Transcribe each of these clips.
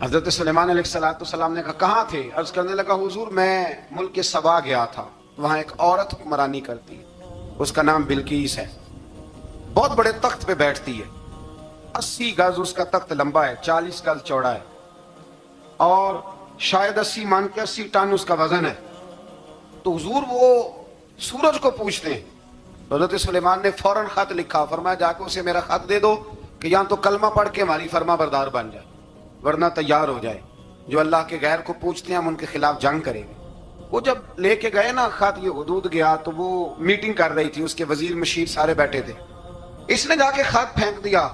حضرت سلیمان علیہ السلام نے کہا کہاں تھے؟ عرض کرنے لگا حضور میں ملک سبا گیا تھا، وہاں ایک عورت حکمرانی کرتی ہے، اس کا نام بلقیس ہے، بہت بڑے تخت پہ بیٹھتی ہے، 80 گز اس کا تخت لمبا ہے، 40 گز چوڑا ہے، اور شاید 80 مان کے 80 ٹن اس کا وزن ہے۔ تو حضور وہ سورج کو پوچھتے ہیں، حضرت سلیمان نے فوراً خط لکھا، فرمایا جا کے اسے میرا خط دے دو کہ یہاں تو کلمہ پڑھ کے ہماری فرما بردار بن جائے، ورنہ تیار ہو جائے، جو اللہ کے غیر کو پوچھتے ہیں ہم ان کے خلاف جنگ کریں گے۔ وہ جب لے کے گئے نا خط، یہ حدود گیا تو وہ میٹنگ کر رہی تھی، اس کے وزیر مشیر سارے بیٹھے تھے، اس نے جا کے خط پھینک دیا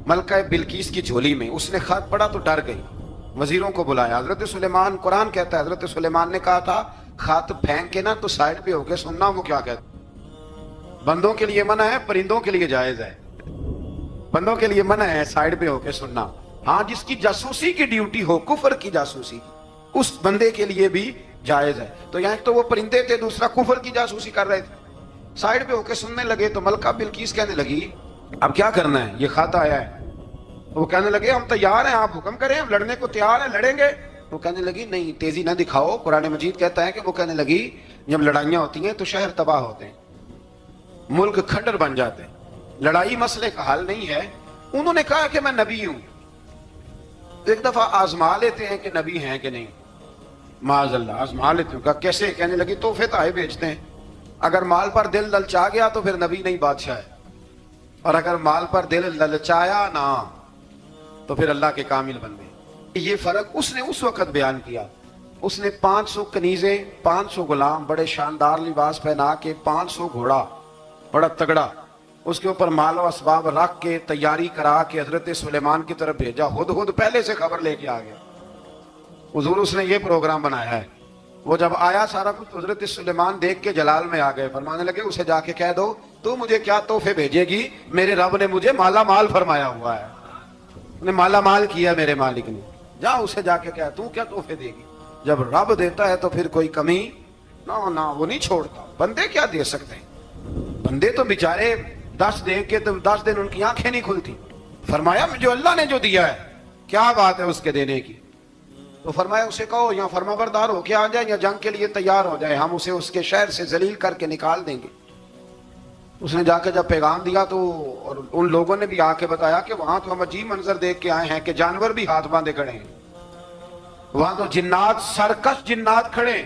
ملکہ بلقیس کی جھولی میں، اس نے خط پڑھا تو ڈر گئی، وزیروں کو بلایا۔ حضرت سلیمان، قرآن کہتا ہے حضرت سلیمان نے کہا تھا خط پھینک کے نا تو سائڈ پہ ہو کے سننا وہ کیا کہتا۔ بندوں کے لیے منع ہے، پرندوں کے لیے جائز ہے، بندوں کے لیے منع ہے سائڈ پہ ہو کے سننا، ہاں جس کی جاسوسی کی ڈیوٹی ہو، کفر کی جاسوسی، اس بندے کے لیے بھی جائز ہے۔ تو یہاں ایک تو وہ پرندے تھے، دوسرا کفر کی جاسوسی کر رہے تھے، سائڈ پہ ہو کے سننے لگے۔ تو ملکہ بلقیس کہنے لگی اب کیا کرنا ہے، یہ خط آیا ہے۔ وہ کہنے لگے ہم تیار ہیں، آپ حکم کریں، ہم لڑنے کو تیار ہیں، لڑیں گے۔ وہ کہنے لگی نہیں تیزی نہ دکھاؤ، قرآن مجید کہتا ہے کہ وہ کہنے لگی جب لڑائیاں ہوتی ہیں تو شہر تباہ ہوتے ہیں، ملک کھنڈر بن جاتے ہیں، لڑائی مسئلے کا حل نہیں ہے۔ انہوں نے کہا کہ میں نبی ہوں، ایک دفعہ آزما لیتے ہیں کہ نبی ہیں کہ نہیں، معاذ اللہ آزما لیتے ہیں۔ کہا کیسے؟ کہنے لگی تحفے تائے بیچتے ہیں، اگر مال پر دل للچا گیا تو پھر نبی نہیں بادشاہ ہے، اور اگر مال پر دل للچایا نہ تو پھر اللہ کے کامل بندے۔ یہ فرق اس نے اس وقت بیان کیا۔ اس نے 500 کنیزیں، 500 غلام، بڑے شاندار لباس پہنا کے، 500 گھوڑا بڑا تگڑا، اس کے اوپر مال و اسباب رکھ کے تیاری کرا کے حضرت سلیمان کی طرف بھیجا۔ ہدہد پہلے سے خبر لے کے آ گیا، حضور اس نے یہ پروگرام بنایا ہے۔ وہ جب آیا سارا کچھ، حضرت سلیمان دیکھ کے جلال میں آ گئے، فرمانے لگے اسے جا کے کہہ دو تو مجھے کیا تحفے بھیجے گی، میرے رب نے مجھے مالا مال فرمایا ہوا ہے، انہیں مالا مال کیا میرے مالک نے، جا اسے جا کے کہہ تو کیا تحفے دے گی۔ جب رب دیتا ہے تو پھر کوئی کمی نہ وہ نہیں چھوڑتا۔ بندے کیا دے سکتے ہیں، بندے تو بیچارے 10 دے کے تو 10 دن ان کی آنکھیں نہیں کھلتی۔ فرمایا جو اللہ نے جو دیا ہے کیا بات ہے اس کے دینے کی۔ تو فرمایا اسے کہو یا فرما بردار ہو کے آ جائے یا جنگ کے لیے تیار ہو جائے، ہم اسے اس کے شہر سے ذلیل کر کے نکال دیں گے۔ اس نے جا کے جب پیغام دیا تو اور ان لوگوں نے بھی آ کے بتایا کہ وہاں تو ہم عجیب منظر دیکھ کے آئے ہیں کہ جانور بھی ہاتھ باندھے کھڑے ہیں، وہاں تو جنات، سرکش جنات کھڑے،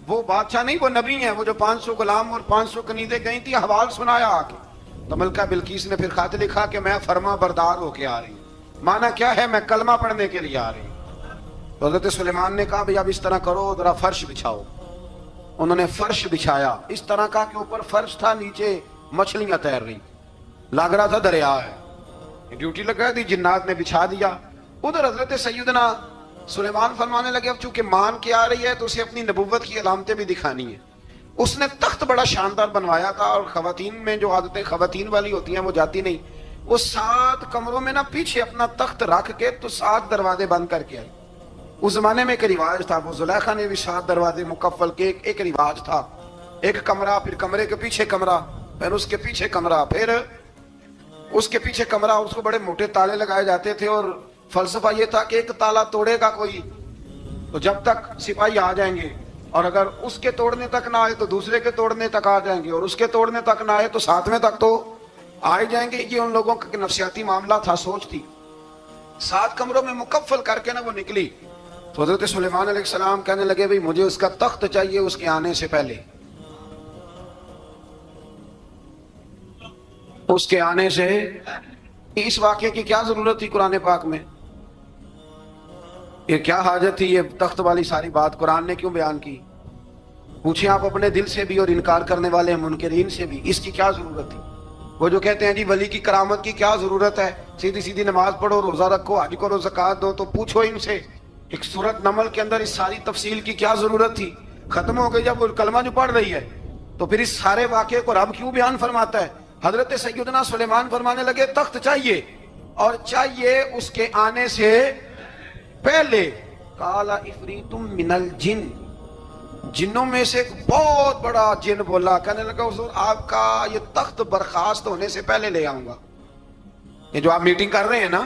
وہ بادشاہ نہیں وہ نبی ہیں، وہ جو 500 غلام اور 500 کنیزیں گئی تھی، حوال سنایا آ کے۔ تو ملکہ بلقیس نے پھر خط لکھا کہ میں فرما بردار ہو کے آ رہی ہوں، مانا کیا ہے میں کلمہ پڑھنے کے لیے آ رہی ہوں۔ تو حضرت سلیمان نے کہا بھئی اب اس طرح کرو، ذرا فرش بچھاؤ۔ انہوں نے فرش بچھایا، اس طرح کا کہ اوپر فرش تھا، نیچے مچھلیاں تیر رہی، لگ رہا تھا دریا ہے، ڈیوٹی لگا دی، جنات نے بچھا دیا۔ ادھر حضرت سیدنا سلیمان فرمانے لگے اب چونکہ مان کے آ رہی ہے تو اسے اپنی نبوت کی علامتیں بھی دکھانی ہیں۔ اس نے تخت بڑا شاندار بنوایا تھا، اور خواتین میں جو عادتیں خواتین والی ہوتی ہیں وہ جاتی نہیں، وہ 7 کمروں میں نا پیچھے اپنا تخت رکھ کے تو 7 دروازے بند کر کے آئی۔ اس زمانے میں ایک رواج تھا، وہ زلیخا نے بھی 7 دروازے مکفل کے ایک رواج تھا، ایک کمرہ، پھر کمرے کے پیچھے کمرہ، پھر اس کے پیچھے کمرہ، پھر اس کے پیچھے کمرہ، اور اس کو بڑے موٹے تالے لگائے جاتے تھے، اور فلسفہ یہ تھا کہ ایک تالا توڑے گا کوئی تو جب تک سپاہی آ جائیں گے، اور اگر اس کے توڑنے تک نہ آئے تو دوسرے کے توڑنے تک آ جائیں گے، اور اس کے توڑنے تک نہ آئے تو 7ویں تک تو آ جائیں گے۔ یہ ان لوگوں کا نفسیاتی معاملہ تھا، سوچ تھی۔ 7 کمروں میں مکفل کر کے نا وہ نکلی تو حضرت سلیمان علیہ السلام کہنے لگے بھئی مجھے اس کا تخت چاہیے اس کے آنے سے پہلے، اس کے آنے سے۔ اس واقعے کی کیا ضرورت تھی قرآن پاک میں، یہ کیا حاجت تھی، یہ تخت والی ساری بات قرآن نے کیوں بیان کی؟ پوچھیں آپ اپنے دل سے بھی اور انکار کرنے والے منکرین سے بھی، اس کی کیا ضرورت تھی؟ وہ جو کہتے ہیں جی ولی کی کرامت کی کیا ضرورت ہے، سیدھی سیدھی نماز پڑھو، روزہ رکھو، حج کرو، زکوٰۃ دو، تو پوچھو ان سے ایک سورت نمل کے اندر اس ساری تفصیل کی کیا ضرورت تھی؟ ختم ہو گئی جب وہ کلمہ جو پڑھ رہی ہے، تو پھر اس سارے واقعے کو رب کیوں بیان فرماتا ہے؟ حضرت سیدنا سلیمان فرمانے لگے تخت چاہیے، اور چاہیے اس کے آنے سے پہلے۔ قال عفریت من الجن، جنوں میں سے ایک بہت بڑا جن بولا، کہنے لگا حضور آپ کا یہ تخت برخاست ہونے سے پہلے لے آؤں گا۔ یہ جو آپ میٹنگ کر رہے ہیں نا،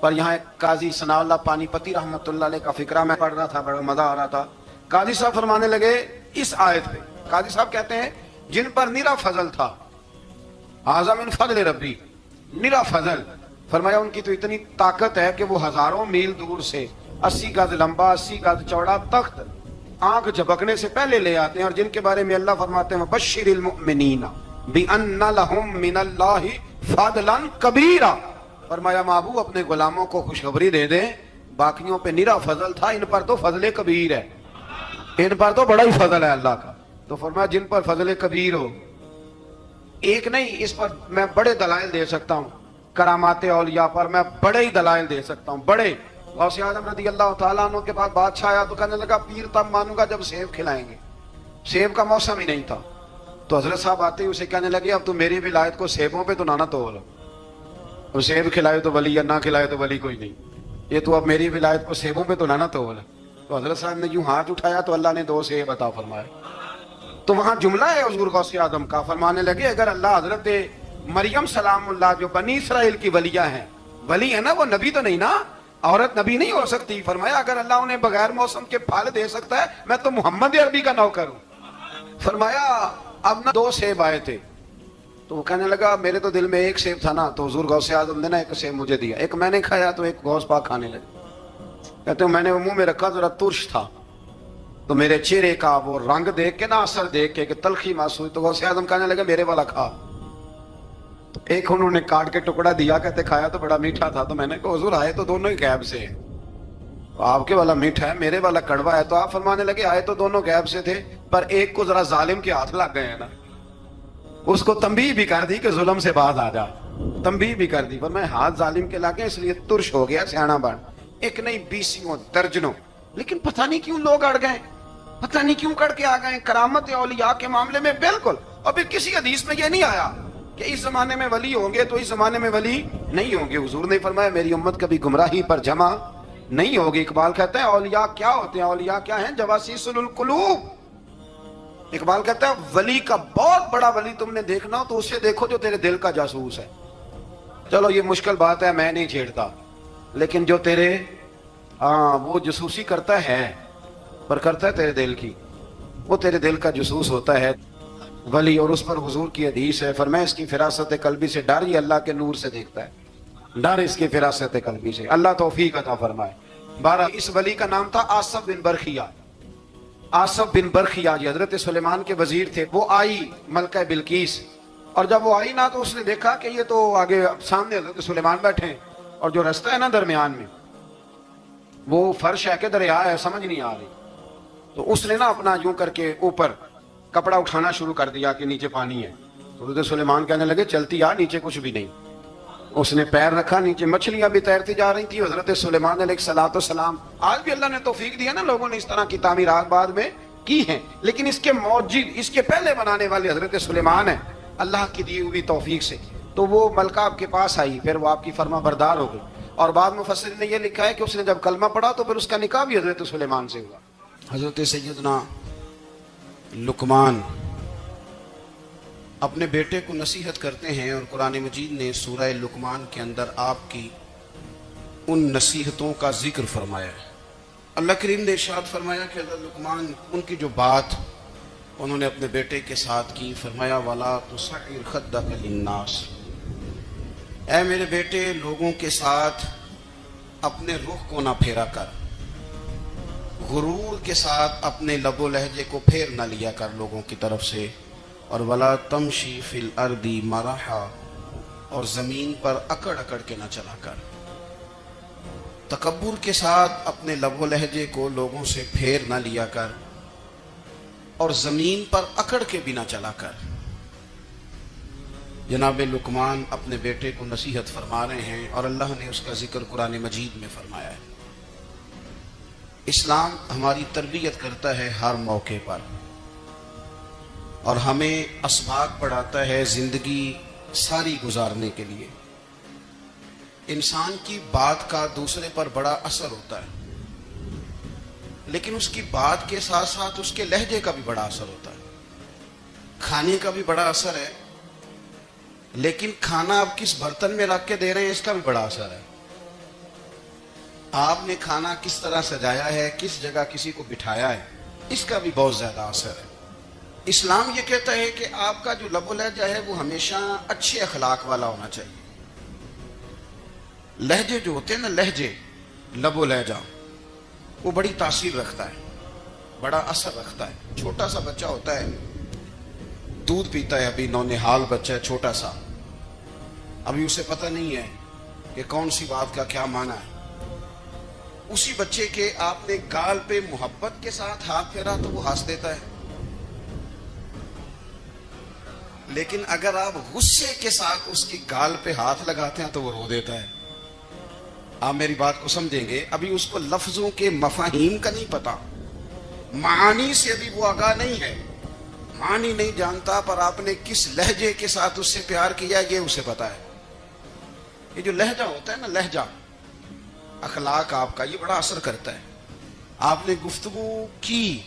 پر یہاں ایک قاضی ثناء اللہ پانی پتی رحمۃ اللہ علیہ کا فقرہ میں پڑھ رہا تھا، بڑا مزہ آ رہا تھا. قاضی صاحب فرمانے لگے اس آیت پہ، قاضی صاحب کہتے ہیں جن پر نرا فضل تھا، ھذا من فضل ربی، نرا فضل، فرمایا ان کی تو اتنی طاقت ہے کہ وہ ہزاروں میل دور سے 80 گز لمبا 80 گز چوڑا تخت آنکھ جھپکنے سے پہلے لے آتے ہیں، اور جن کے بارے میں اللہ فرماتے ہیں بشر المؤمنین بان لہم من اللہ فضلا کبیرا، فرمایا محبوب اپنے غلاموں کو خوشخبری دے دیں باقیوں پہ نرا فضل تھا، ان پر تو فضل کبیر ہے، ان پر تو بڑا ہی فضل ہے اللہ کا. تو فرمایا جن پر فضل کبیر ہو، ایک نہیں، اس پر میں بڑے دلائل دے سکتا ہوں، کرامات اولیاء پر میں بڑے ہی دلائل دے سکتا ہوں، بڑے. غوث اعظم رضی اللہ تعالیٰ عنہ کے بعد بادشاہ آیا تو کہنے لگا پیر تب مانوں گا جب سیب کھلائیں گے. سیب کا موسم ہی نہیں تھا، تو حضرت صاحب آتے ہی اسے کہنے لگے اب تو میری ولایت کو سیبوں پہ تو نہ تول، اب سیب کھلائے تو ولی، یا نہ کھلائے تو ولی کوئی نہیں، یہ تو اب میری ولایت کو سیبوں پہ تو نہ تول. تو حضرت صاحب نے یوں ہاتھ اٹھایا تو اللہ نے 2 سیب عطا فرمائے. تو وہاں جملہ ہے حضور غوث اعظم کا، فرمانے لگے اگر اللہ حضرت مریم سلام اللہ جو بنی اسرائیل کی ولیہ ہیں، ولی ہے نا، وہ نبی تو نہیں نا، عورت نبی نہیں ہو سکتی، فرمایا اگر اللہ انہیں بغیر موسم کے پھل دے سکتا ہے میں تو محمد عربی کا نوکر ہوں. فرمایا اب نہ 2 سیب آئے تھے، تو وہ کہنے لگا میرے تو دل میں 1 سیب تھا نا، تو حضور غوث اعظم نے نا 1 سیب مجھے دیا، 1 میں نے کھایا تو 1 غوث پاک کھانے لگے. کہتے ہیں میں نے وہ منہ میں رکھا ذرا ترش تھا، تو میرے چہرے کا وہ رنگ دیکھ کے نا، اثر دیکھ کے کہ تلخی محسوس، تو غوث اعظم کہنے لگے میرے والا کھا. تو 1 انہوں نے کاٹ کے ٹکڑا دیا، کہتے کھایا تو بڑا میٹھا تھا. تو میں نے کہا حضور آئے تو دونوں ہی غیب سے ہیں، آپ کے والا میٹھا ہے میرے والا کڑوا ہے. تو آپ فرمانے لگے آئے تو دونوں غیب سے تھے، پر ایک کو ذرا ظالم کے ہاتھ لگ گئے ہیں نا، اس کو تنبیہ بھی کر دی کہ ظلم سے باز آ جا، تنبیہ بھی کر دی، پر میں ہاتھ ظالم کے لگے اس لیے ترش ہو گیا، سیانا بن. 1 نہیں 20 درجنوں، لیکن پتہ نہیں کیوں لوگ اڑ گئے، پتہ نہیں کیوں کڑ کے آ گئے کرامت اولیاء کے معاملے میں. بالکل، اور پھر کسی حدیث میں یہ نہیں آیا کہ اس زمانے میں ولی ہوں گے تو اس زمانے میں ولی نہیں ہوں گے. حضور نے فرمایا میری امت کبھی گمراہی پر جمع نہیں ہوگی. اقبال کہتا ہے اولیاء کیا ہوتے ہیں؟ اولیاء کیا ہیں؟ جواسیس القلوب. اقبال کہتا ہے ولی کا بہت بڑا ولی تم نے دیکھنا ہو تو اسے دیکھو جو تیرے دل کا جاسوس ہے. چلو یہ مشکل بات ہے، میں نہیں چھیڑتا، لیکن جو تیرے وہ جاسوسی کرتا ہے، پر کرتا ہے تیرے دل کی، وہ تیرے دل کا جاسوس ہوتا ہے ولی. اور اس پر حضور کی حدیث ہے، فرمایا اس کی فراست قلبی سے ڈر، یہ اللہ کے نور سے دیکھتا ہے، ڈر اس کی فراست قلبی سے. اللہ توفیق عطا فرمائے. 12 اس ولی کا نام تھا آصف بن برخیہ. آصف بن برخیہ جی حضرت سلیمان کے وزیر تھے. وہ آئی ملکہ بلقیس، اور جب وہ آئی نا تو اس نے دیکھا کہ یہ تو آگے سامنے حضرت سلیمان بیٹھے ہیں، اور جو رستہ ہے نا درمیان میں وہ فرش ہے کہ دریا ہے سمجھ نہیں آ رہی. تو اس نے نا اپنا یوں کر کے اوپر کپڑا اٹھانا شروع کر دیا کہ نیچے پانی ہے. تو حضرت سلیمان کہنے لگے چلتی آ، نیچے کچھ بھی نہیں. اس نے پیر رکھا، نیچے مچھلیاں بھی تیرتی جا رہی تھی. حضرت سلیمان علیہ الصلوۃ والسلام، آج بھی اللہ نے توفیق دیا نا، لوگوں نے اس طرح کی تعمیرات بعد میں کی ہیں، لیکن اس کے موجد، اس کے پہلے بنانے والے حضرت سلیمان ہیں اللہ کی دی ہوئی توفیق سے. تو وہ ملکہ آپ کے پاس آئی، پھر وہ آپ کی فرما بردار ہو گئی. اور بعد مفسرین نے یہ لکھا ہے کہ اس نے جب کلمہ پڑھا تو پھر اس کا نکاح بھی حضرت سلیمان سے ہوا. حضرت سیدنا لقمان اپنے بیٹے کو نصیحت کرتے ہیں، اور قرآن مجید نے سورہ لقمان کے اندر آپ کی ان نصیحتوں کا ذکر فرمایا ہے. اللہ کریم نے ارشاد فرمایا کہ حضرت لقمان ان کی جو بات انہوں نے اپنے بیٹے کے ساتھ کی، فرمایا وَلَا تُصَعِّرْ خَدَّكَ لِلنَّاسِ، اے میرے بیٹے لوگوں کے ساتھ اپنے رخ کو نہ پھیرا کر، غرور کے ساتھ اپنے لب و لہجے کو پھیر نہ لیا کر لوگوں کی طرف سے. اور وَلَا تَمْشِي فِي الْأَرْضِ مَرَحًا، اور زمین پر اکڑ اکڑ کے نہ چلا کر. تکبر کے ساتھ اپنے لب و لہجے کو لوگوں سے پھیر نہ لیا کر، اور زمین پر اکڑ کے بھی نہ چلا کر. جناب لقمان اپنے بیٹے کو نصیحت فرما رہے ہیں، اور اللہ نے اس کا ذکر قرآن مجید میں فرمایا ہے. اسلام ہماری تربیت کرتا ہے ہر موقع پر، اور ہمیں اسباق پڑھاتا ہے زندگی ساری گزارنے کے لیے. انسان کی بات کا دوسرے پر بڑا اثر ہوتا ہے، لیکن اس کی بات کے ساتھ ساتھ اس کے لہجے کا بھی بڑا اثر ہوتا ہے. کھانے کا بھی بڑا اثر ہے، لیکن کھانا آپ کس برتن میں رکھ کے دے رہے ہیں اس کا بھی بڑا اثر ہے. آپ نے کھانا کس طرح سجایا ہے, کس جگہ کسی کو بٹھایا ہے, اس کا بھی بہت زیادہ اثر ہے. اسلام یہ کہتا ہے کہ آپ کا جو لب و لہجہ ہے وہ ہمیشہ اچھے اخلاق والا ہونا چاہیے. لہجے جو ہوتے ہیں نا, لہجے, لب و لہجہ, وہ بڑی تاثیر رکھتا ہے, بڑا اثر رکھتا ہے. چھوٹا سا بچہ ہوتا ہے, دودھ پیتا ہے, ابھی نونہال بچہ ہے چھوٹا سا, ابھی اسے پتہ نہیں ہے کہ کون سی بات کا کیا معنی ہے. اسی بچے کے آپ نے گال پہ محبت کے ساتھ ہاتھ پھیرا تو وہ ہنس دیتا ہے, لیکن اگر آپ غصے کے ساتھ اس کی گال پہ ہاتھ لگاتے ہیں تو وہ رو دیتا ہے. آپ میری بات کو سمجھیں گے, ابھی اس کو لفظوں کے مفاہیم کا نہیں پتا, معانی سے ابھی وہ آگاہ نہیں ہے, معنی نہیں جانتا, پر آپ نے کس لہجے کے ساتھ اس سے پیار کیا یہ اسے پتا ہے. یہ جو لہجہ ہوتا ہے نا, لہجہ, اخلاق آپ کا, یہ بڑا اثر کرتا ہے. آپ نے گفتگو کی,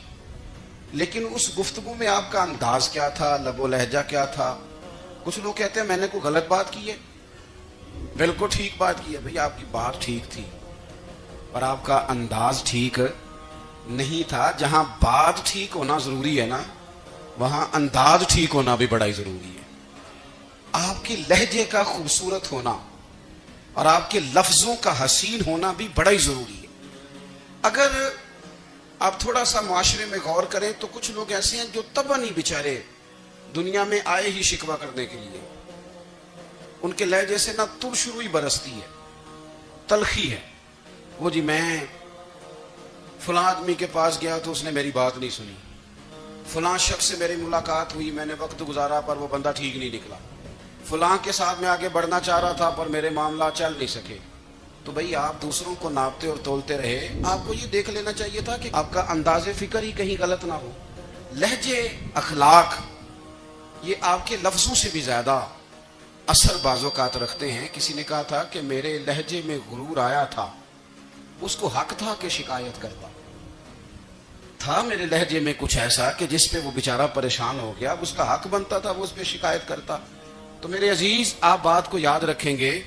لیکن اس گفتگو میں آپ کا انداز کیا تھا, لب و لہجہ کیا تھا. کچھ لوگ کہتے ہیں میں نے کوئی غلط بات کی ہے, بالکل ٹھیک بات کی ہے. بھئی آپ کی بات ٹھیک تھی, پر آپ کا انداز ٹھیک نہیں تھا. جہاں بات ٹھیک ہونا ضروری ہے نا, وہاں انداز ٹھیک ہونا بھی بڑا ہی ضروری ہے. آپ کے لہجے کا خوبصورت ہونا اور آپ کے لفظوں کا حسین ہونا بھی بڑا ہی ضروری ہے. اگر آپ تھوڑا سا معاشرے میں غور کریں تو کچھ لوگ ایسے ہیں جو طبعاً ہی بیچارے دنیا میں آئے ہی شکوہ کرنے کے لیے. ان کے لہجے سے نہ ترش روئی برستی ہے, تلخی ہے. وہ جی میں فلاں آدمی کے پاس گیا تو اس نے میری بات نہیں سنی, فلاں شخص سے میری ملاقات ہوئی, میں نے وقت گزارا پر وہ بندہ ٹھیک نہیں نکلا, فلاں کے ساتھ میں آگے بڑھنا چاہ رہا تھا پر میرے معاملہ چل نہیں سکے. تو بھئی آپ دوسروں کو ناپتے اور تولتے رہے, آپ کو یہ دیکھ لینا چاہیے تھا کہ آپ کا انداز فکر ہی کہیں غلط نہ ہو. لہجے, اخلاق, یہ آپ کے لفظوں سے بھی زیادہ اثر بعض اوقات رکھتے ہیں. کسی نے کہا تھا کہ میرے لہجے میں غرور آیا تھا, اس کو حق تھا کہ شکایت کرتا تھا. میرے لہجے میں کچھ ایسا کہ جس پہ وہ بیچارہ پریشان ہو گیا, اس کا حق بنتا تھا وہ اس پہ شکایت کرتا. تو میرے عزیز, آپ بات کو یاد رکھیں گے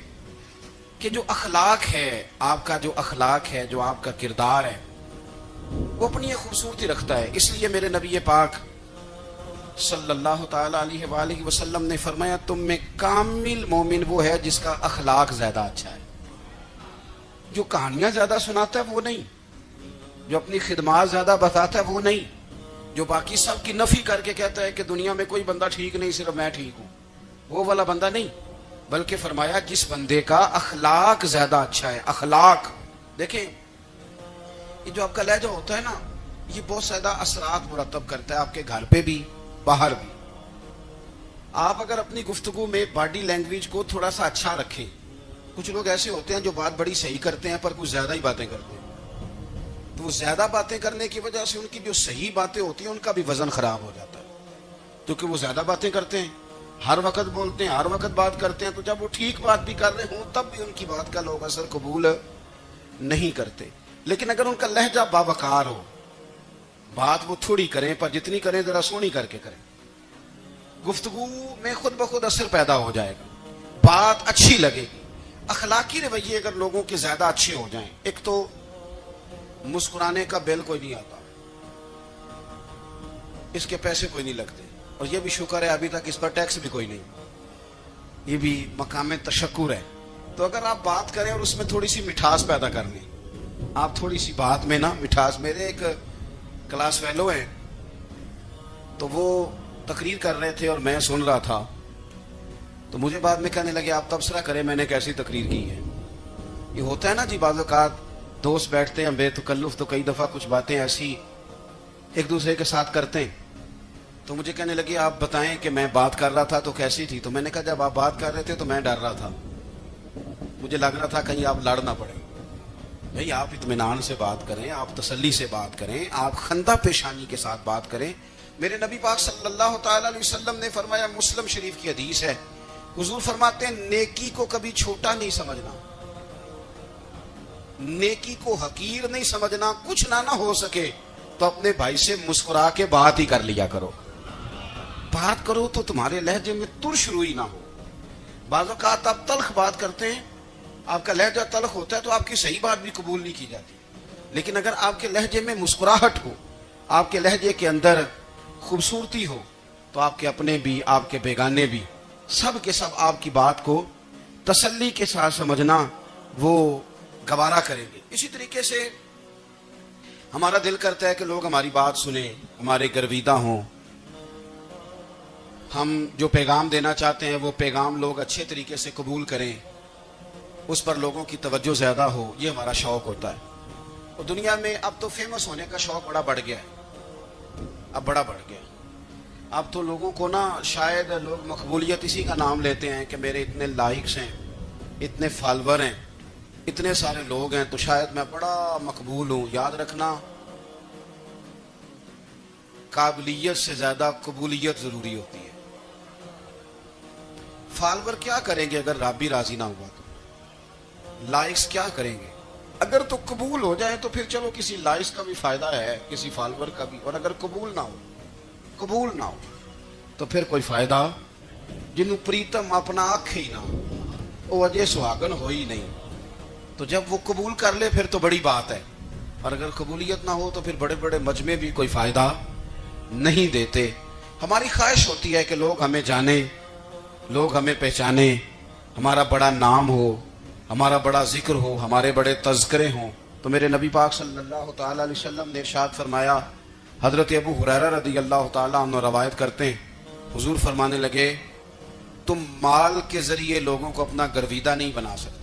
کہ جو اخلاق ہے, آپ کا جو اخلاق ہے, جو آپ کا کردار ہے, وہ اپنی ایک خوبصورتی رکھتا ہے. اس لیے میرے نبی پاک صلی اللہ تعالی علیہ وآلہ وسلم نے فرمایا تم میں کامل مومن وہ ہے جس کا اخلاق زیادہ اچھا ہے. جو کہانیاں زیادہ سناتا ہے وہ نہیں, جو اپنی خدمات زیادہ بتاتا ہے وہ نہیں, جو باقی سب کی نفی کر کے کہتا ہے کہ دنیا میں کوئی بندہ ٹھیک نہیں صرف میں ٹھیک ہوں, وہ والا بندہ نہیں. بلکہ فرمایا جس بندے کا اخلاق زیادہ اچھا ہے. اخلاق دیکھیں, یہ جو آپ کا لہجہ ہوتا ہے نا, یہ بہت زیادہ اثرات مرتب کرتا ہے آپ کے گھر پہ بھی باہر بھی. آپ اگر اپنی گفتگو میں باڈی لینگویج کو تھوڑا سا اچھا رکھیں, کچھ لوگ ایسے ہوتے ہیں جو بات بڑی صحیح کرتے ہیں پر کچھ زیادہ ہی باتیں کرتے ہیں, تو وہ زیادہ باتیں کرنے کی وجہ سے ان کی جو صحیح باتیں ہوتی ہیں ان کا بھی وزن خراب ہو جاتا ہے, کیونکہ وہ زیادہ باتیں کرتے ہیں, ہر وقت بولتے ہیں, ہر وقت بات کرتے ہیں. تو جب وہ ٹھیک بات بھی کر رہے ہوں تب بھی ان کی بات کا لوگ اثر قبول نہیں کرتے. لیکن اگر ان کا لہجہ باوقار ہو, بات وہ تھوڑی کریں پر جتنی کریں ذرا سونی کر کے کریں, گفتگو میں خود بخود اثر پیدا ہو جائے گا, بات اچھی لگے گی. اخلاقی رویے اگر لوگوں کے زیادہ اچھے ہو جائیں, ایک تو مسکرانے کا بل کوئی نہیں آتا, اس کے پیسے کوئی نہیں لگتے, اور یہ بھی شکر ہے ابھی تک اس پر ٹیکس بھی کوئی نہیں, یہ بھی مقام تشکر ہے. تو اگر آپ بات کریں اور اس میں تھوڑی سی مٹھاس پیدا کر لیں, آپ تھوڑی سی بات میں نا مٹھاس. میرے ایک کلاس فیلو ہیں, تو وہ تقریر کر رہے تھے اور میں سن رہا تھا, تو مجھے بعد میں کہنے لگے آپ تبصرہ کریں میں نے کیسی تقریر کی ہے. یہ ہوتا ہے نا جی, بعض اوقات دوست بیٹھتے ہیں بے تکلف تو کئی دفعہ کچھ باتیں ایسی ایک دوسرے کے ساتھ کرتے ہیں. تو مجھے کہنے لگے آپ بتائیں کہ میں بات کر رہا تھا تو کیسی تھی. تو میں نے کہا جب آپ بات کر رہے تھے تو میں ڈر رہا تھا, مجھے لگ رہا تھا کہیں آپ لڑ نہ پڑے. بھئی آپ اطمینان سے بات کریں, آپ تسلی سے بات کریں, آپ خندہ پیشانی کے ساتھ بات کریں. میرے نبی پاک صلی اللہ تعالی علیہ وسلم نے فرمایا, مسلم شریف کی حدیث ہے, حضور فرماتے ہیں نیکی کو کبھی چھوٹا نہیں سمجھنا, نیکی کو حقیر نہیں سمجھنا. کچھ نہ ہو سکے تو اپنے بھائی سے مسکرا کے بات ہی کر لیا کرو, بات کرو تو تمہارے لہجے میں ترش روئی نہ ہو. بعض اوقات آپ تلخ بات کرتے ہیں آپ کا لہجہ تلخ ہوتا ہے تو آپ کی صحیح بات بھی قبول نہیں کی جاتی. لیکن اگر آپ کے لہجے میں مسکراہٹ ہو, آپ کے لہجے کے اندر خوبصورتی ہو, تو آپ کے اپنے بھی, آپ کے بیگانے بھی, سب کے سب آپ کی بات کو تسلی کے ساتھ سمجھنا وہ گوارا کریں گے. اسی طریقے سے ہمارا دل کرتا ہے کہ لوگ ہماری بات سنیں, ہمارے گرویدہ ہوں, ہم جو پیغام دینا چاہتے ہیں وہ پیغام لوگ اچھے طریقے سے قبول کریں, اس پر لوگوں کی توجہ زیادہ ہو, یہ ہمارا شوق ہوتا ہے. اور دنیا میں اب تو فیمس ہونے کا شوق بڑا بڑھ گیا ہے, اب بڑا بڑھ گیا. اب تو لوگوں کو نا شاید لوگ مقبولیت اسی کا نام لیتے ہیں کہ میرے اتنے لائکس ہیں, اتنے فالوور ہیں, اتنے سارے لوگ ہیں تو شاید میں بڑا مقبول ہوں. یاد رکھنا, قابلیت سے زیادہ قبولیت ضروری ہوتی ہے. فالوور کیا کریں گے اگر رب بھی راضی نہ ہوا تو؟ لائکس کیا کریں گے؟ اگر تو قبول ہو جائے تو پھر چلو کسی لائکس کا بھی فائدہ ہے, کسی فالوور کا بھی. اور اگر قبول نہ ہو تو پھر کوئی فائدہ. جنہوں پریتم اپنا آنکھ ہی نہ وہ اجے سہاگن ہو ہی نہیں. تو جب وہ قبول کر لے پھر تو بڑی بات ہے, اور اگر قبولیت نہ ہو تو پھر بڑے بڑے مجمع بھی کوئی فائدہ نہیں دیتے. ہماری خواہش ہوتی ہے کہ لوگ ہمیں جانیں, لوگ ہمیں پہچانیں, ہمارا بڑا نام ہو, ہمارا بڑا ذکر ہو, ہمارے بڑے تذکرے ہوں. تو میرے نبی پاک صلی اللہ تعالی علیہ وسلم نے ارشاد فرمایا, حضرت ابو ہریرہ رضی اللہ تعالی عنہ روایت کرتے ہیں, حضور فرمانے لگے, تم مال کے ذریعے لوگوں کو اپنا گرویدہ نہیں بنا سکتے,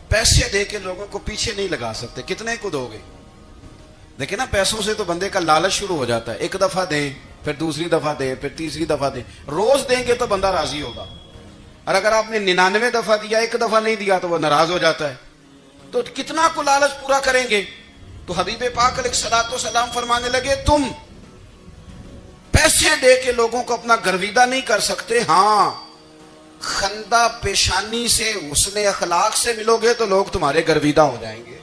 پیسے دے کے لوگوں کو پیچھے نہیں لگا سکتے. کتنے کو دو گے؟ دیکھیں نا, پیسوں سے تو بندے کا لالچ شروع ہو جاتا ہے. ایک دفعہ دیں, پھر دوسری دفعہ دیں, پھر تیسری دفعہ دیں. روز دیں گے تو بندہ راضی ہوگا, اور اگر آپ نے 99 دفعہ دیا, ایک دفعہ نہیں دیا تو وہ ناراض ہو جاتا ہے. تو کتنا کو لالچ پورا کریں گے؟ تو حبیب پاک علیہ الصلوۃ والسلام فرمانے لگے, تم پیسے دے کے لوگوں کو اپنا گرویدہ نہیں کر سکتے, ہاں خندہ پیشانی سے, حسن اخلاق سے ملو گے تو لوگ تمہارے گرویدہ ہو جائیں گے.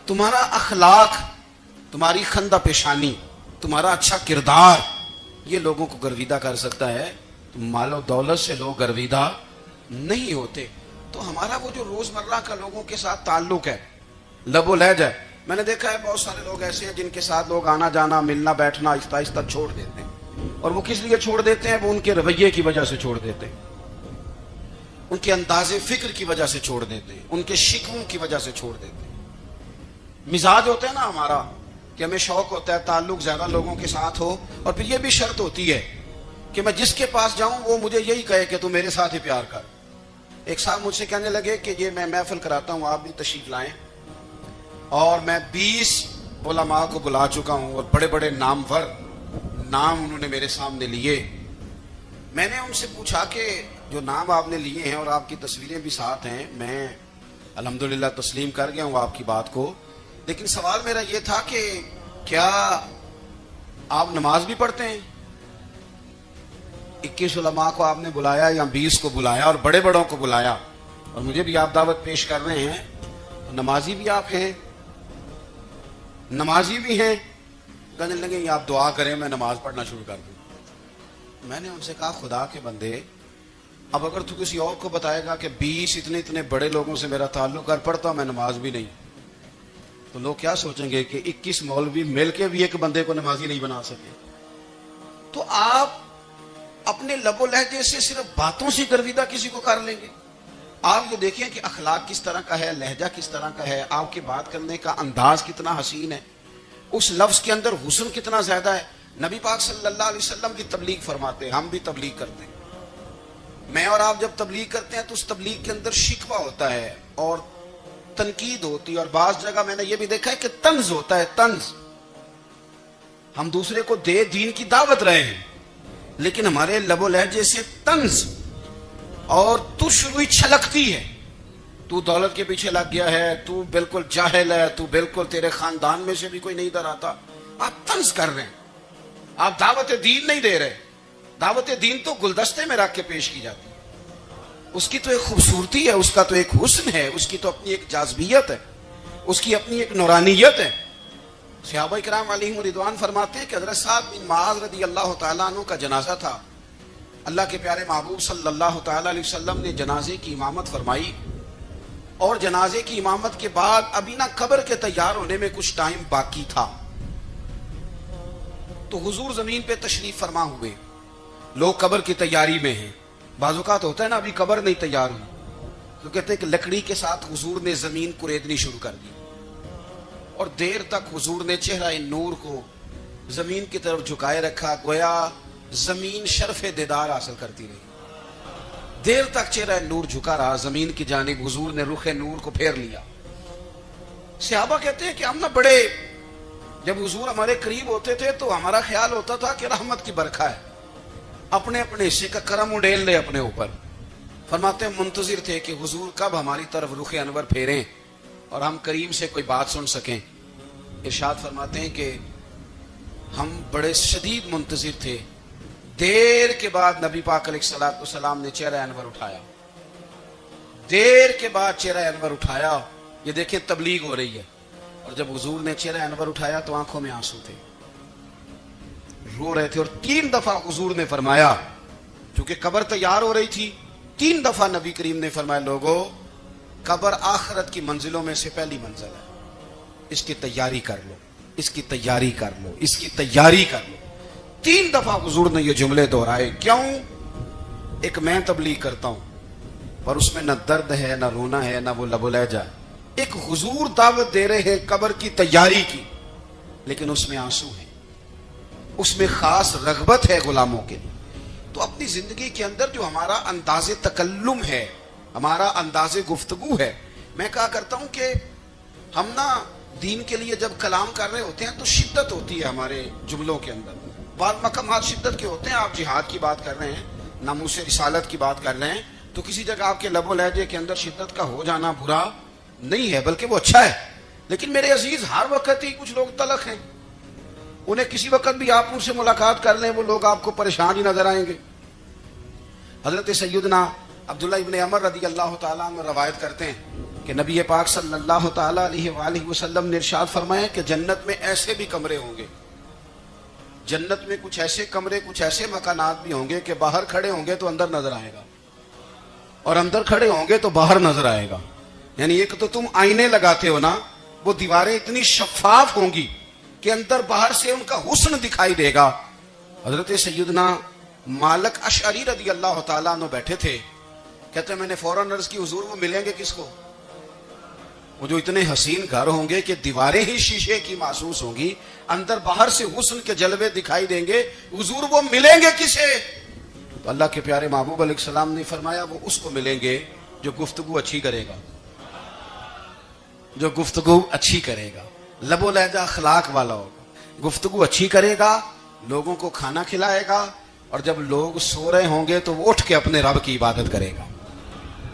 تمہارا اخلاق, تمہاری خندہ پیشانی, تمہارا اچھا کردار, یہ لوگوں کو گرویدہ کر سکتا ہے. مال و دولت سے لوگ گرویدہ نہیں ہوتے. تو ہمارا وہ جو روزمرہ کا لوگوں کے ساتھ تعلق ہے, لب و لہجہ, میں نے دیکھا ہے بہت سارے لوگ ایسے ہیں جن کے ساتھ لوگ آنا جانا, ملنا بیٹھنا آہستہ آہستہ چھوڑ دیتے ہیں. اور وہ کس لیے چھوڑ دیتے ہیں؟ وہ ان کے رویے کی وجہ سے چھوڑ دیتے ہیں, ان کے انداز فکر کی وجہ سے چھوڑ دیتے ہیں, ان کے شکووں کی وجہ سے چھوڑ دیتے ہیں. مزاج ہوتا ہے نا ہمارا کہ ہمیں شوق ہوتا ہے تعلق زیادہ لوگوں کے ساتھ ہو, اور پھر یہ بھی شرط ہوتی ہے کہ میں جس کے پاس جاؤں وہ مجھے یہی کہے کہ تو میرے ساتھ ہی پیار کر. ایک صاحب مجھ سے کہنے لگے کہ یہ میں محفل کراتا ہوں, آپ بھی تشریف لائیں, اور میں 20 علماء کو بلا چکا ہوں, اور بڑے بڑے نامور نام انہوں نے میرے سامنے لیے. میں نے ان سے پوچھا کہ جو نام آپ نے لیے ہیں اور آپ کی تصویریں بھی ساتھ ہیں, میں الحمدللہ تسلیم کر گیا ہوں آپ کی بات کو, لیکن سوال میرا یہ تھا کہ کیا آپ نماز بھی پڑھتے ہیں؟ 21 علماء کو آپ نے بلایا یا 20 کو بلایا اور بڑے بڑوں کو بلایا, اور مجھے بھی آپ دعوت پیش کر رہے ہیں, نمازی بھی آپ ہیں, نمازی بھی ہیں. کہنے لگے یہ آپ دعا کریں میں نماز پڑھنا شروع کر دوں. میں نے ان سے کہا خدا کے بندے, اب اگر تو کسی اور کو بتائے گا کہ 20 اتنے بڑے لوگوں سے میرا تعلق کر پڑتا میں نماز بھی نہیں, تو لوگ کیا سوچیں گے کہ 21 مولوی مل کے بھی ایک بندے کو نمازی نہیں بنا سکے. تو آپ اپنے لب و لہجے سے صرف باتوں سے گرویدہ کسی کو کر لیں گے؟ آپ یہ دیکھیں کہ اخلاق کس طرح کا ہے, لہجہ کس طرح کا ہے, آپ کے بات کرنے کا انداز کتنا حسین ہے, اس لفظ کے اندر حسن کتنا زیادہ ہے. نبی پاک صلی اللہ علیہ وسلم کی تبلیغ فرماتے ہیں, ہم بھی تبلیغ کرتے ہیں. میں اور آپ جب تبلیغ کرتے ہیں تو اس تبلیغ کے اندر شکوہ ہوتا ہے اور تنقید ہوتی ہے, اور بعض جگہ میں نے یہ بھی دیکھا ہے کہ طنز ہوتا ہے, طنز. ہم دوسرے کو دین کی دعوت رہے ہیں, لیکن ہمارے لب و لہجے سے طنز اور تش روئی چھلکتی ہے. تو دولت کے پیچھے لگ گیا ہے, تو بالکل جاہل ہے, تو بالکل تیرے خاندان میں سے بھی کوئی نہیں در آتا. آپ طنز کر رہے ہیں, آپ دعوت دین نہیں دے رہے. دعوت دین تو گلدستے میں رکھ کے پیش کی جاتی ہے, اس کی تو ایک خوبصورتی ہے, اس کا تو ایک حسن ہے, اس کی تو اپنی ایک جاذبیت ہے, اس کی اپنی ایک نورانیت ہے. صحابہ کرام علیہم رضوان فرماتے ہیں کہ حضرت صاحب بن معاذ رضی اللہ تعالیٰ عنہ کا جنازہ تھا, اللہ کے پیارے محبوب صلی اللہ تعالی علیہ وسلم نے جنازے کی امامت فرمائی، اور جنازے کی امامت کے بعد ابھی نہ قبر کے تیار ہونے میں کچھ ٹائم باقی تھا، تو حضور زمین پہ تشریف فرما ہوئے، لوگ قبر کی تیاری میں ہیں۔ بعض اوقات ہوتا ہے نا ابھی قبر نہیں تیار ہوئی تو کہتے ہیں کہ لکڑی کے ساتھ حضور نے زمین کریدنی شروع کر دی، اور دیر تک حضور نے چہرہ نور کو زمین کی طرف جھکائے رکھا، گویا زمین شرف دیدار حاصل کرتی رہی۔ دیر تک چہرہ نور جھکا رہا زمین کی جانب، حضور نے رخ نور کو پھیر لیا۔ صحابہ کہتے ہیں کہ ہم نہ بڑے، جب حضور ہمارے قریب ہوتے تھے تو ہمارا خیال ہوتا تھا کہ رحمت کی برکھا ہے، اپنے اپنے حصے کا کرم اڈیل لے اپنے اوپر۔ فرماتے ہیں منتظر تھے کہ حضور کب ہماری طرف رخ انور پھیریں اور ہم کریم سے کوئی بات سن سکیں۔ ارشاد فرماتے ہیں کہ ہم بڑے شدید منتظر تھے۔ دیر کے بعد نبی پاک علیہ الصلوۃ والسلام نے چہرہ انور اٹھایا، دیر کے بعد چہرہ انور اٹھایا۔ یہ دیکھیں تبلیغ ہو رہی ہے، اور جب حضور نے چہرہ انور اٹھایا تو آنکھوں میں آنسو تھے، رو رہے تھے، اور 3 دفعہ حضور نے فرمایا، چونکہ قبر تیار ہو رہی تھی، 3 دفعہ نبی کریم نے فرمایا لوگو قبر آخرت کی منزلوں میں سے پہلی منزل ہے، اس کی تیاری کر لو، اس کی تیاری کر لو، اس کی تیاری کر لو۔ 3 دفعہ حضور نے یہ جملے دہرائے۔ کیوں؟ ایک میں تبلیغ کرتا ہوں اور اس میں نہ درد ہے، نہ رونا ہے، نہ وہ لب و لہجہ ہے۔ ایک حضور دعوت دے رہے ہیں قبر کی تیاری کی، لیکن اس میں آنسو ہے، اس میں خاص رغبت ہے غلاموں کے لیے۔ تو اپنی زندگی کے اندر جو ہمارا انداز تکلم ہے، ہمارا انداز گفتگو ہے، میں کہا کرتا ہوں کہ ہم نا دین کے لیے جب کلام کر رہے ہوتے ہیں تو شدت ہوتی ہے ہمارے جملوں کے اندر، بعض مقامات شدت کے ہوتے ہیں۔ آپ جہاد کی بات کر رہے ہیں، ناموس رسالت کی بات کر رہے ہیں، تو کسی جگہ آپ کے لب و لہجے کے اندر شدت کا ہو جانا برا نہیں ہے، بلکہ وہ اچھا ہے۔ لیکن میرے عزیز ہر وقت ہی کچھ لوگ تلخ ہیں، انہیں کسی وقت بھی آپ ان سے ملاقات کر لیں وہ لوگ آپ کو پریشان ہی نظر آئیں گے۔ حضرت سیدنا عبداللہ ابن عمر رضی اللہ تعالیٰ عنہ روایت کرتے ہیں کہ نبی پاک صلی اللہ تعالیٰ علیہ وآلہ وسلم نے ارشاد فرمایا کہ جنت میں ایسے بھی کمرے ہوں گے، جنت میں کچھ ایسے کمرے، کچھ ایسے مکانات بھی ہوں گے کہ باہر کھڑے ہوں گے تو اندر نظر آئے گا، اور اندر کھڑے ہوں گے تو باہر نظر آئے گا۔ یعنی ایک تو تم آئینے لگاتے ہو نا، وہ دیواریں اتنی شفاف ہوں گی کہ اندر باہر سے ان کا حسن دکھائی دے گا۔ حضرت سیدنا مالک اشعری رضی اللہ تعالیٰ عنہ بیٹھے تھے، کہتے ہیں میں نے فوراً عرض کی حضور وہ ملیں گے کس کو؟ وہ جو اتنے حسین گھر ہوں گے کہ دیواریں ہی شیشے کی محسوس ہوں گی، اندر باہر سے حسن کے جلوے دکھائی دیں گے، حضور وہ ملیں گے کسے؟ تو اللہ کے پیارے محبوب علیہ السلام نے فرمایا وہ اس کو ملیں گے جو گفتگو اچھی کرے گا، جو گفتگو اچھی کرے گا، لب و لہجہ اخلاق والا ہوگا، گفتگو اچھی کرے گا، لوگوں کو کھانا کھلائے گا، اور جب لوگ سو رہے ہوں گے تو وہ اٹھ کے اپنے رب کی عبادت کرے گا۔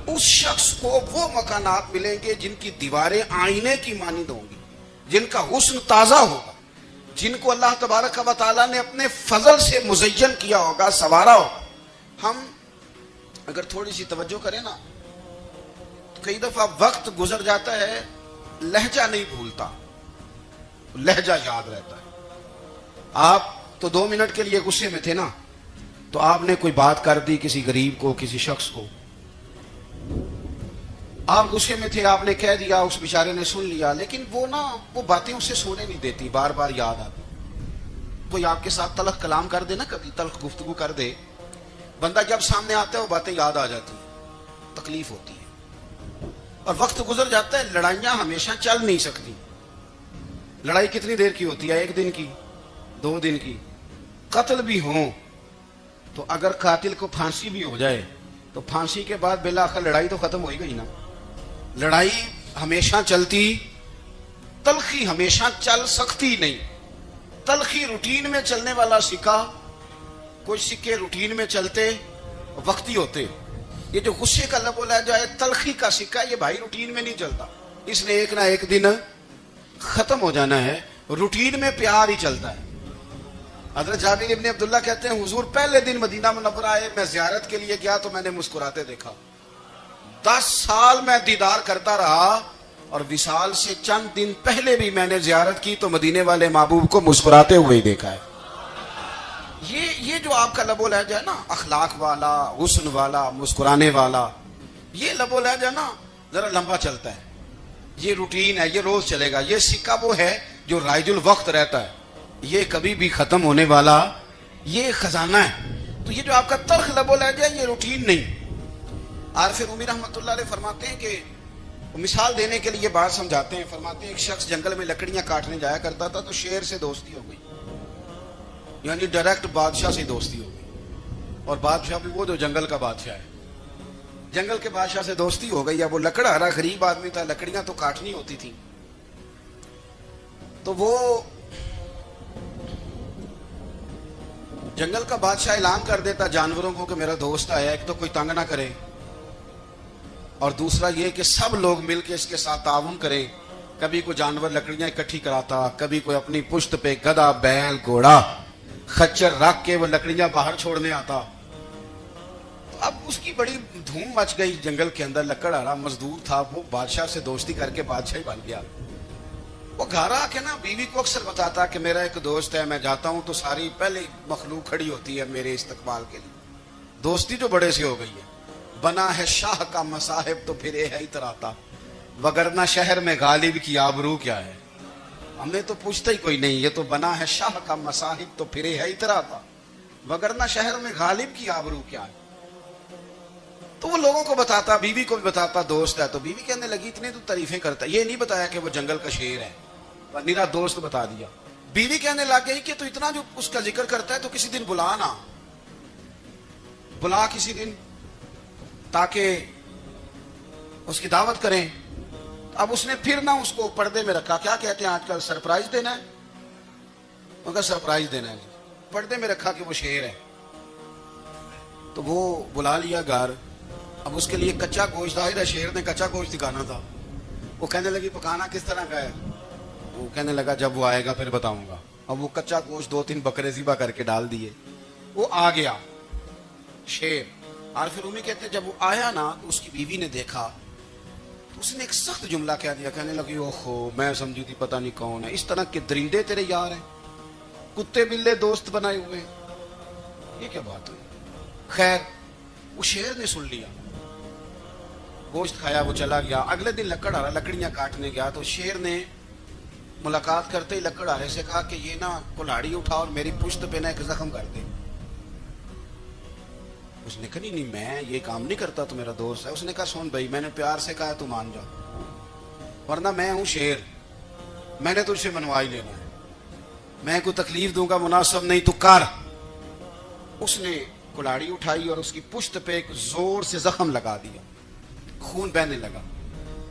اس شخص کو وہ مکانات ملیں گے جن کی دیواریں آئینے کی مانند ہوں گی، جن کا حسن تازہ ہوگا، جن کو اللہ تبارک و تعالیٰ نے اپنے فضل سے مزین کیا ہوگا، سنوارا ہوگا۔ ہم اگر تھوڑی سی توجہ کریں نا تو کئی دفعہ وقت گزر جاتا ہے، لہجہ نہیں بھولتا، لہجہ یاد رہتا ہے۔ آپ تو 2 منٹ کے لیے غصے میں تھے نا، تو آپ نے کوئی بات کر دی کسی غریب کو، کسی شخص کو، آپ غصے میں تھے، آپ نے کہہ دیا، اس بیچارے نے سن لیا، لیکن وہ باتیں اسے سونے نہیں دیتی، بار بار یاد آتی۔ کوئی آپ کے ساتھ تلخ کلام کر دے نا، کبھی تلخ گفتگو کر دے، بندہ جب سامنے آتا ہے وہ باتیں یاد آ جاتی ہیں، تکلیف ہوتی ہے، اور وقت گزر جاتا ہے۔ لڑائیاں ہمیشہ چل نہیں سکتی۔ لڑائی کتنی دیر کی ہوتی ہے؟ 1 دن کی، 2 دن کی۔ قتل بھی ہوں تو اگر قاتل کو پھانسی بھی ہو جائے تو پھانسی کے بعد بالآخر لڑائی تو ختم ہو ہی گئی نا۔ لڑائی ہمیشہ چلتی، تلخی ہمیشہ چل سکتی نہیں۔ تلخی روٹین میں چلنے والا سکہ، کچھ سکے روٹین میں چلتے وقتی ہوتے، یہ جو غصے کا لب و لہجہ ہے، تلخی کا سکہ، یہ بھائی روٹین میں نہیں چلتا، اس نے ایک نہ ایک دن ختم ہو جانا ہے۔ روٹین میں پیار ہی چلتا ہے۔ حضرت جابر ابن عبداللہ کہتے ہیں حضور پہلے دن مدینہ منورہ آئے، میں زیارت کے لیے گیا تو میں نے مسکراتے دیکھا۔ 10 سال میں دیدار کرتا رہا، اور وصال سے چند دن پہلے بھی میں نے زیارت کی تو مدینے والے محبوب کو مسکراتے ہوئے ہی دیکھا ہے۔ یہ جو آپ کا لب و لہجہ ہے نا، اخلاق والا، حسن والا، مسکرانے والا، یہ لب و لہجہ نا ذرا لمبا چلتا ہے، یہ روٹین ہے، یہ روز چلے گا. یہ سکہ وہ ہے جو رائج الوقت رہتا ہے، یہ کبھی بھی ختم ہونے والا یہ خزانہ ہے. تو یہ جو آپ کا تلخ لب و لہجہ ہے یہ روٹین نہیں. عارف رومی رحمۃ اللہ علیہ فرماتے ہیں کہ مثال دینے کے لیے بات سمجھاتے ہیں. فرماتے ہیں ایک شخص جنگل میں لکڑیاں کاٹنے جایا کرتا تھا تو شیر سے دوستی ہو گئی، یعنی ڈائریکٹ بادشاہ سے دوستی ہو گئی. اور بادشاہ بھی وہ جو جنگل کا بادشاہ ہے، جنگل کے بادشاہ سے دوستی ہو گئی. اب وہ لکڑہارا غریب آدمی تھا، لکڑیاں تو کاٹنی ہوتی تھی. تو وہ جنگل کا بادشاہ اعلان کر دیتا جانوروں کو کہ میرا دوست آیا، ایک تو کوئی تنگ نہ کرے، اور دوسرا یہ کہ سب لوگ مل کے اس کے ساتھ تعاون کریں. کبھی کوئی جانور لکڑیاں اکٹھی کراتا، کبھی کوئی اپنی پشت پہ گدھا، بیل، گھوڑا، خچر رکھ کے وہ لکڑیاں باہر چھوڑنے آتا. اب اس کی بڑی دھوم مچ گئی جنگل کے اندر. لکڑہارا مزدور تھا، وہ بادشاہ سے دوستی کر کے بادشاہ ہی بن گیا. وہ گھر آ کے نا بیوی کو اکثر بتاتا کہ میرا ایک دوست ہے، میں جاتا ہوں تو ساری پہلے مخلوق کھڑی ہوتی ہے میرے استقبال کے لیے. دوستی تو بڑے سے ہو گئی ہے. بنا ہے شاہ کا مصاحب تو پھر یہ ہے اتراتا، وگرنہ شہر میں غالب کی آبرو کیا ہے. ہم نے تو پوچھتا ہی کوئی نہیں، یہ تو بنا ہے شاہ کا مصاحب تو پھر یہ ہے اتراتا، وگرنہ شہر میں غالب کی آبرو کیا ہے. تو وہ لوگوں کو بتاتا، بیوی کو بھی بتاتا دوست ہے. تو بیوی کہنے لگی اتنے تو تعریفیں کرتا، یہ نہیں بتایا کہ وہ جنگل کا شیر ہے، میرا دوست بتا دیا. بیوی کہنے لگ گئی کہ تو اتنا جو اس کا ذکر کرتا ہے تو کسی دن بلا نا، بلا کسی دن تاکہ اس کی دعوت کریں. اب اس نے پھر نہ اس کو پردے میں رکھا. کیا کہتے ہیں آج کل، سرپرائز دینا ہے. مگر سرپرائز دینا ہے، پردے میں رکھا کہ وہ شیر ہے. تو وہ بلا لیا گھر. اب اس کے لیے کچا گوشت، ظاہر ہے شیر نے کچا گوشت دکھانا تھا. وہ کہنے لگی پکانا کس طرح کا ہے. وہ کہنے لگا جب وہ آئے گا پھر بتاؤں گا. اب وہ کچا گوشت 2-3 بکرے ذبح کر کے ڈال دیے. وہ آ گیا شیر. عارف رومی کہتے ہیں جب وہ آیا نا تو اس کی بیوی نے دیکھا تو اس نے ایک سخت جملہ کہہ دیا. کہنے لگی اوہو، میں سمجھی تھی پتہ نہیں کون ہے. اس طرح کے درندے تیرے یار ہیں، کتے بلے دوست بنائے ہوئے ہیں، یہ کیا بات ہوئی. خیر وہ شیر نے سن لیا، گوشت کھایا، وہ چلا گیا. اگلے دن لکڑہارا لکڑیاں کاٹنے گیا تو شیر نے ملاقات کرتے ہی لکڑہارے سے کہا کہ یہ نا کلاڑی اٹھا اور میری پشت پہ نا ایک زخم کر دے. اس نے کہا نہیں میں یہ کام نہیں کرتا، تو میرا دوست ہے. اس نے کہا سن بھائی، میں نے پیار سے کہا تو مان جا، ورنہ میں ہوں شیر، میں نے تجھ سے منوا ہی لینا ہے. میں کوئی تکلیف دوں گا مناسب نہیں، تو کر. اس نے کلاڑی اٹھائی اور اس کی پشت پہ ایک زور سے زخم لگا دیا، خون بہنے لگا.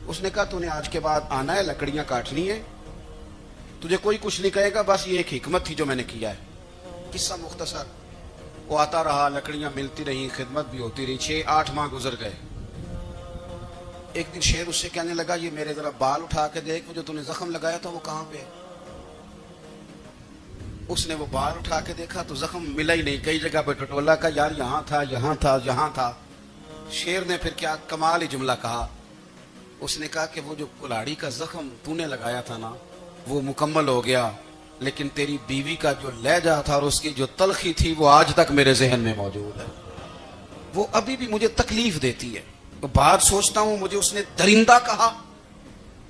اس نے کہا تو نے آج کے بعد آنا ہے، لکڑیاں کاٹنی ہے، تجھے کوئی کچھ نہیں کہے گا، بس یہ ایک حکمت تھی جو میں نے کیا ہے. قصہ مختصر. وہ آتا رہا، لکڑیاں ملتی رہی، خدمت بھی ہوتی رہی. 6-8 ماہ گزر گئے. ایک دن شیر اس سے کہنے لگا یہ میرے ذرا بال اٹھا کے دیکھ، وہ جو تو نے زخم لگایا تھا وہ کہاں پہ ہے. اس نے وہ بال اٹھا کے دیکھا تو زخم ملا ہی نہیں، کئی جگہ پہ ٹٹولا کا یار یہاں تھا یہاں تھا یہاں تھا. شیر نے پھر کیا کمال ہی جملہ کہا. اس نے کہا کہ وہ جو کلاڑی کا زخم تو نے لگایا تھا نا وہ مکمل ہو گیا، لیکن تیری بیوی کا جو لہجہ تھا اور اس کی جو تلخی تھی وہ آج تک میرے ذہن میں موجود ہے، وہ ابھی بھی مجھے تکلیف دیتی ہے. تو بات سوچتا ہوں مجھے اس نے درندہ کہا،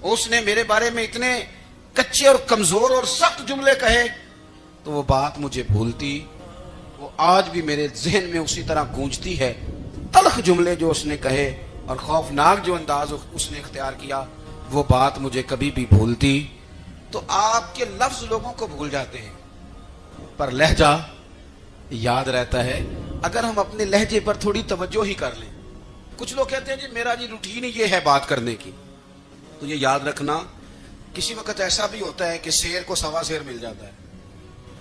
اس نے میرے بارے میں اتنے کچے اور کمزور اور سخت جملے کہے، تو وہ بات مجھے بھولتی، وہ آج بھی میرے ذہن میں اسی طرح گونجتی ہے. تلخ جملے جو اس نے کہے اور خوفناک جو انداز اس نے اختیار کیا، وہ بات مجھے کبھی بھی بھولتی. تو آپ کے لفظ لوگوں کو بھول جاتے ہیں پر لہجہ یاد رہتا ہے اگر ہم اپنے لہجے پر تھوڑی توجہ ہی کر لیں. کچھ لوگ کہتے ہیں جی میرا جی روٹین ہی یہ ہے بات کرنے کی. تو یہ یاد رکھنا کسی وقت ایسا بھی ہوتا ہے کہ شیر کو سوا شیر مل جاتا ہے.